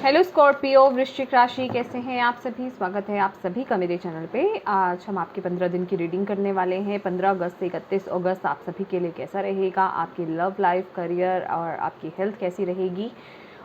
Hello Scorpio, वृश्चिक राशि, कैसे हैं आप सभी। स्वागत है आप सभी का मेरे चैनल पे। आज हम आपके 15 दिन की रीडिंग करने वाले हैं। 15 अगस्त से 31 अगस्त आप सभी के लिए कैसा रहेगा, आपकी लव लाइफ, करियर और आपकी हेल्थ कैसी रहेगी।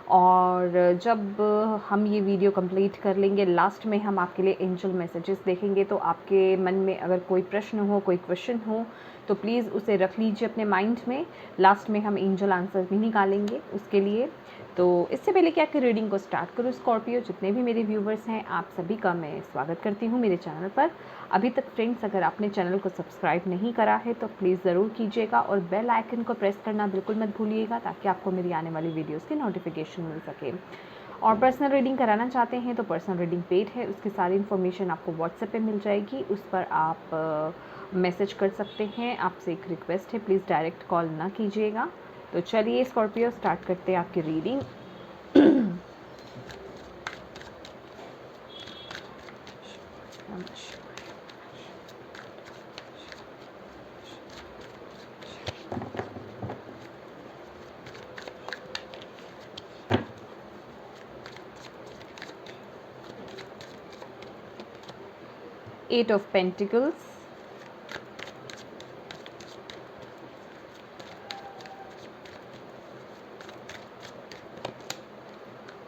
और जब हम ये वीडियो कंप्लीट कर लेंगे, लास्ट में हम आपके लिए एंजल मैसेजेस देखेंगे। तो आपके मन में अगर कोई प्रश्न हो, कोई क्वेश्चन हो, तो प्लीज़ उसे रख लीजिए अपने माइंड में। लास्ट में हम एंजल आंसर भी निकालेंगे उसके लिए। तो इससे पहले कि आपकी रीडिंग को स्टार्ट करूँ स्कॉर्पियो, जितने भी मेरे व्यूवर्स हैं आप सभी का मैं स्वागत करती हूँ मेरे चैनल पर। अभी तक फ्रेंड्स अगर आपने चैनल को सब्सक्राइब नहीं करा है तो प्लीज़ ज़रूर कीजिएगा और बेल आइकन को प्रेस करना बिल्कुल मत भूलिएगा, ताकि आपको मेरी आने वाली वीडियोज़ की नोटिफिकेशन मिल सके। और पर्सनल रीडिंग कराना चाहते हैं तो पर्सनल रीडिंग पेड है, उसकी सारी इन्फॉर्मेशन आपको व्हाट्सएप पे मिल जाएगी। उस पर आप मैसेज कर सकते हैं। आपसे एक रिक्वेस्ट है, प्लीज़ डायरेक्ट कॉल ना कीजिएगा। तो चलिए स्कॉर्पियो, स्टार्ट करते हैं आपकी reading. Eight of Pentacles,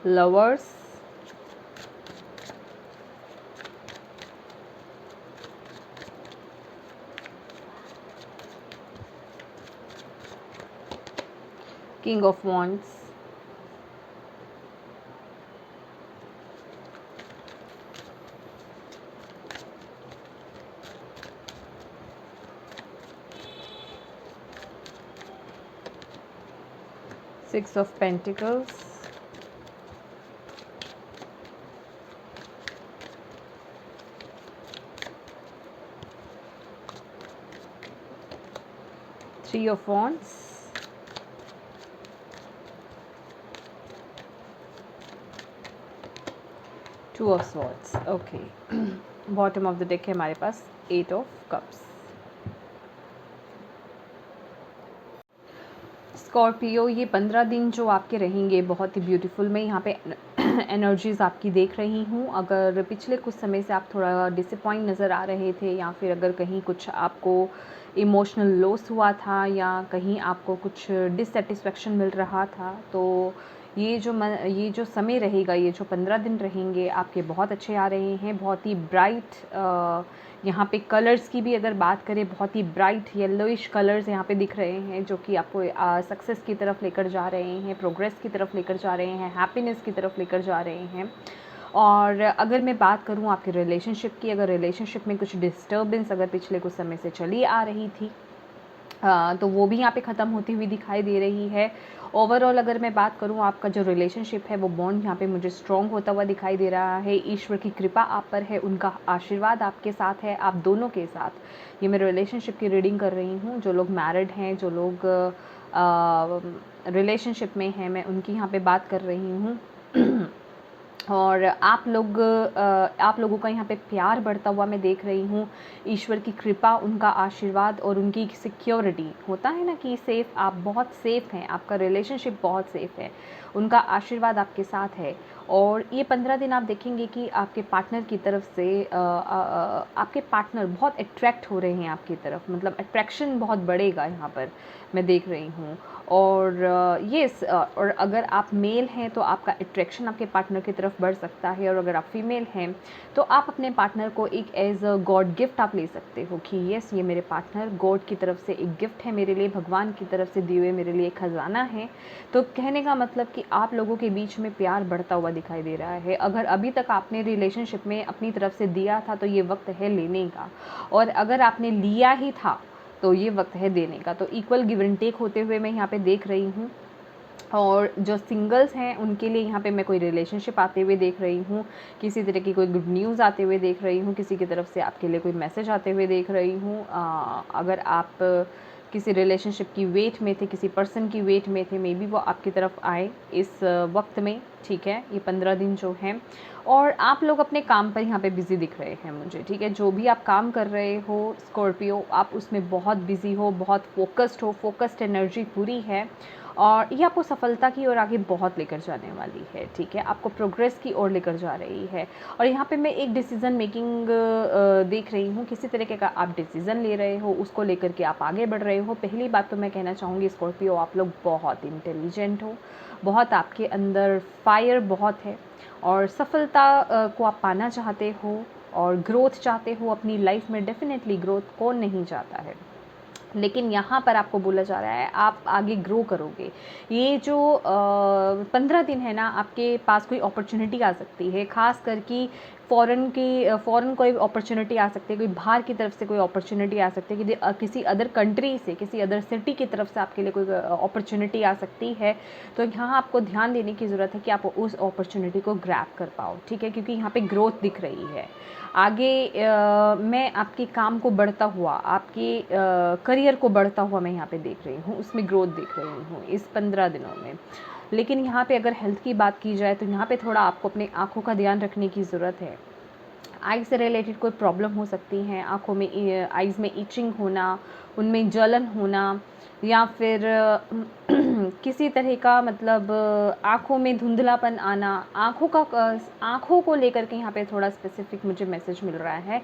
Lovers, King of Wands, Six of Pentacles, Three of Wands, Two of Swords। Okay, bottom of the deck है हमारे पास Eight of Cups। स्कॉर्पियो, ये 15 दिन जो आपके रहेंगे बहुत ही ब्यूटीफुल। मैं यहाँ पे एनर्जीज़ आपकी देख रही हूँ। अगर पिछले कुछ समय से आप थोड़ा डिसअपॉइंट नज़र आ रहे थे, या फिर अगर कहीं कुछ आपको इमोशनल लॉस हुआ था, या कहीं आपको कुछ डिससेटिस्फेक्शन मिल रहा था, तो ये जो समय रहेगा, ये जो 15 दिन रहेंगे आपके बहुत अच्छे आ रहे हैं। बहुत ही ब्राइट, यहाँ पे कलर्स की भी अगर बात करें, बहुत ही ब्राइट येलोइश कलर्स यहाँ पे दिख रहे हैं, जो कि आपको सक्सेस की तरफ लेकर जा रहे हैं, प्रोग्रेस की तरफ लेकर जा रहे हैं, हैप्पीनेस की तरफ लेकर जा रहे हैं। और अगर मैं बात करूँ आपके रिलेशनशिप की, अगर रिलेशनशिप में कुछ डिस्टर्बेंस अगर पिछले कुछ समय से चली आ रही थी, तो वो भी यहाँ पे ख़त्म होती हुई दिखाई दे रही है। ओवरऑल अगर मैं बात करूँ, आपका जो रिलेशनशिप है वो बॉन्ड यहाँ पे मुझे स्ट्रॉन्ग होता हुआ दिखाई दे रहा है। ईश्वर की कृपा आप पर है, उनका आशीर्वाद आपके साथ है, आप दोनों के साथ। ये मैं रिलेशनशिप की रीडिंग कर रही हूँ। जो लोग मैरिड हैं, जो लोग रिलेशनशिप में हैं, मैं उनकी यहाँ पे बात कर रही हूँ। और आप लोगों का यहाँ पे प्यार बढ़ता हुआ मैं देख रही हूँ। ईश्वर की कृपा, उनका आशीर्वाद और उनकी सिक्योरिटी, होता है ना कि सेफ़, आप बहुत सेफ़ हैं, आपका रिलेशनशिप बहुत सेफ़ है, उनका आशीर्वाद आपके साथ है। और ये 15 दिन आप देखेंगे कि आपके पार्टनर की तरफ से आपके पार्टनर बहुत अट्रैक्ट हो रहे हैं आपकी तरफ, मतलब अट्रैक्शन बहुत बढ़ेगा यहाँ पर मैं देख रही हूँ। और और अगर आप मेल हैं तो आपका अट्रैक्शन आपके पार्टनर की तरफ बढ़ सकता है, और अगर आप फीमेल हैं तो आप अपने पार्टनर को एक एज अ गॉड गिफ्ट आप ले सकते हो कि यस, ये मेरे पार्टनर गॉड की तरफ से एक गिफ्ट है मेरे लिए, भगवान की तरफ से दिए हुए मेरे लिए खजाना है। तो कहने का मतलब कि आप लोगों के बीच में प्यार बढ़ता हुआ दिखाई दे रहा है। अगर अभी तक आपने रिलेशनशिप में अपनी तरफ से दिया था तो ये वक्त है लेने का, और अगर आपने लिया ही था तो ये वक्त है देने का। तो इक्वल गिव एंड टेक होते हुए मैं यहाँ पे देख रही हूँ। और जो सिंगल्स हैं उनके लिए यहाँ पे मैं कोई रिलेशनशिप आते हुए देख रही हूँ, किसी तरह की कोई गुड न्यूज़ आते हुए देख रही हूँ, किसी की तरफ से आपके लिए कोई मैसेज आते हुए देख रही हूँ। अगर आप किसी रिलेशनशिप की वेट में थे, किसी पर्सन की वेट में थे, मे बी वो आपकी तरफ आए इस वक्त में, ठीक है, ये 15 दिन जो हैं। और आप लोग अपने काम पर यहाँ पे बिज़ी दिख रहे हैं मुझे, ठीक है। जो भी आप काम कर रहे हो स्कॉर्पियो, आप उसमें बहुत बिज़ी हो, बहुत फोकस्ड हो, फोकस्ड एनर्जी पूरी है। और ये आपको सफलता की ओर आगे बहुत लेकर जाने वाली है, ठीक है, आपको प्रोग्रेस की ओर लेकर जा रही है। और यहाँ पे मैं एक डिसीज़न मेकिंग देख रही हूँ, किसी तरीके का आप डिसीज़न ले रहे हो, उसको लेकर के आप आगे बढ़ रहे हो। पहली बात तो मैं कहना चाहूँगी स्कॉर्पियो, आप लोग बहुत इंटेलिजेंट हो, बहुत आपके अंदर फायर बहुत है, और सफलता को आप पाना चाहते हो और ग्रोथ चाहते हो अपनी लाइफ में। डेफिनेटली ग्रोथ कौन नहीं चाहता है, लेकिन यहाँ पर आपको बोला जा रहा है आप आगे ग्रो करोगे। ये जो 15 दिन है ना, आपके पास कोई अपॉर्चुनिटी आ सकती है, ख़ास करके फ़ॉरेन कोई अपॉर्चुनिटी आ सकती है, कोई बाहर की तरफ से कोई अपॉर्चुनिटी आ सकती है, कि किसी अदर कंट्री से, किसी अदर सिटी की तरफ से आपके लिए कोई अपॉर्चुनिटी आ सकती है। तो यहाँ आपको ध्यान देने की ज़रूरत है कि आप उस अपॉर्चुनिटी को ग्रैब कर पाओ, ठीक है, क्योंकि यहाँ पे ग्रोथ दिख रही है। आगे मैं आपके काम को बढ़ता हुआ, आपके करियर को बढ़ता हुआ मैं यहाँ पे देख रही हूँ, उसमें ग्रोथ देख रही हूँ इस 15 दिनों में। लेकिन यहाँ पे अगर हेल्थ की बात की जाए तो यहाँ पे थोड़ा आपको अपनी आँखों का ध्यान रखने की ज़रूरत है। आई से रिलेटेड कोई प्रॉब्लम हो सकती है, आँखों में आइज़ में इचिंग होना, उनमें जलन होना, या फिर किसी तरह का मतलब आँखों में धुंधलापन आना, आँखों को लेकर के यहाँ पे थोड़ा स्पेसिफिक मुझे मैसेज मिल रहा है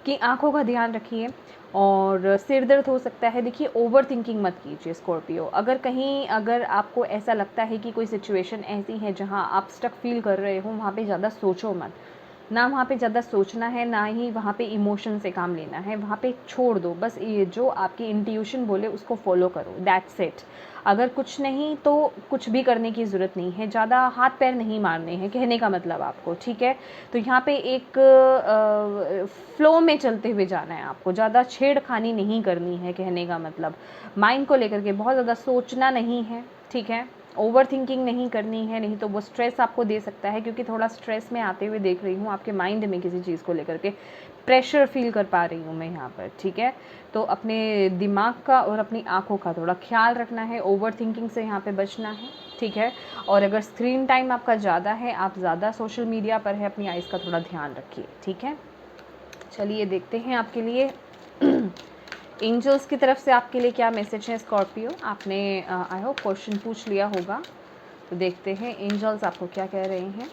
कि आँखों का ध्यान रखिए। और सिर दर्द हो सकता है। देखिए, ओवर थिंकिंग मत कीजिए स्कॉर्पियो। अगर आपको ऐसा लगता है कि कोई सिचुएशन ऐसी है जहाँ आप स्टक फील कर रहे हो, वहाँ पे ज़्यादा सोचो मत। ना वहाँ पे ज़्यादा सोचना है, ना ही वहाँ पे इमोशन से काम लेना है, वहाँ पे छोड़ दो। बस ये जो आपकी इंट्यूशन बोले उसको फॉलो करो, दैट्स इट। अगर कुछ नहीं तो कुछ भी करने की ज़रूरत नहीं है, ज़्यादा हाथ पैर नहीं मारने हैं, कहने का मतलब आपको, ठीक है। तो यहाँ पे एक फ़्लो में चलते हुए जाना है आपको, ज़्यादा छेड़खानी नहीं करनी है, कहने का मतलब। माइंड को लेकर के बहुत ज़्यादा सोचना नहीं है, ठीक है। ओवर थिंकिंग नहीं करनी है, नहीं तो वो स्ट्रेस आपको दे सकता है, क्योंकि थोड़ा स्ट्रेस में आते हुए देख रही हूँ आपके माइंड में, किसी चीज़ को लेकर के प्रेशर फील कर पा रही हूँ मैं यहाँ पर, ठीक है। तो अपने दिमाग का और अपनी आँखों का थोड़ा ख्याल रखना है, ओवर थिंकिंग से यहाँ पे बचना है, ठीक है। और अगर स्क्रीन टाइम आपका ज़्यादा है, आप ज़्यादा सोशल मीडिया पर है, अपनी आइज़ का थोड़ा ध्यान रखिए, ठीक है। चलिए देखते हैं आपके लिए एंजल्स की तरफ से आपके लिए क्या मैसेज है स्कॉर्पियो। आपने आई होप क्वेश्चन पूछ लिया होगा, तो देखते हैं एंजल्स आपको क्या कह रहे हैं।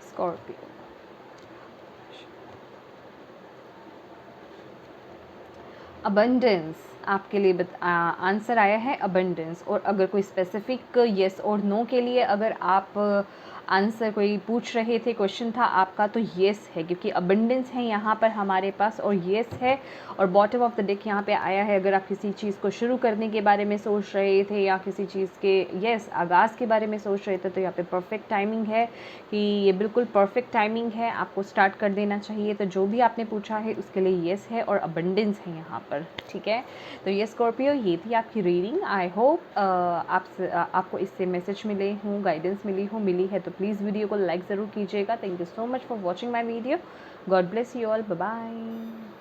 स्कॉर्पियो, अबंडेंस आपके लिए आंसर आया है, अबंडेंस। और अगर कोई स्पेसिफिक येस और नो के लिए अगर आप आंसर कोई पूछ रहे थे, क्वेश्चन था आपका, तो येस है, क्योंकि अबंडेंस है यहाँ पर हमारे पास, और येस है। और बॉटम ऑफ द डेक यहाँ पे आया है। अगर आप किसी चीज़ को शुरू करने के बारे में सोच रहे थे, या किसी चीज़ के आगाज़ के बारे में सोच रहे थे, तो यहाँ पे परफेक्ट टाइमिंग है, कि ये बिल्कुल परफेक्ट टाइमिंग है, आपको स्टार्ट कर देना चाहिए। तो जो भी आपने पूछा है उसके लिए येस है और अबंडेंस है यहाँ पर, ठीक है। तो ये स्कॉर्पियो, ये थी आपकी रीडिंग। आई होप आपको इससे मैसेज मिले हों, गाइडेंस मिली है तो प्लीज़ वीडियो को लाइक ज़रूर कीजिएगा। Thank you so much for watching my video. God bless you all, bye bye.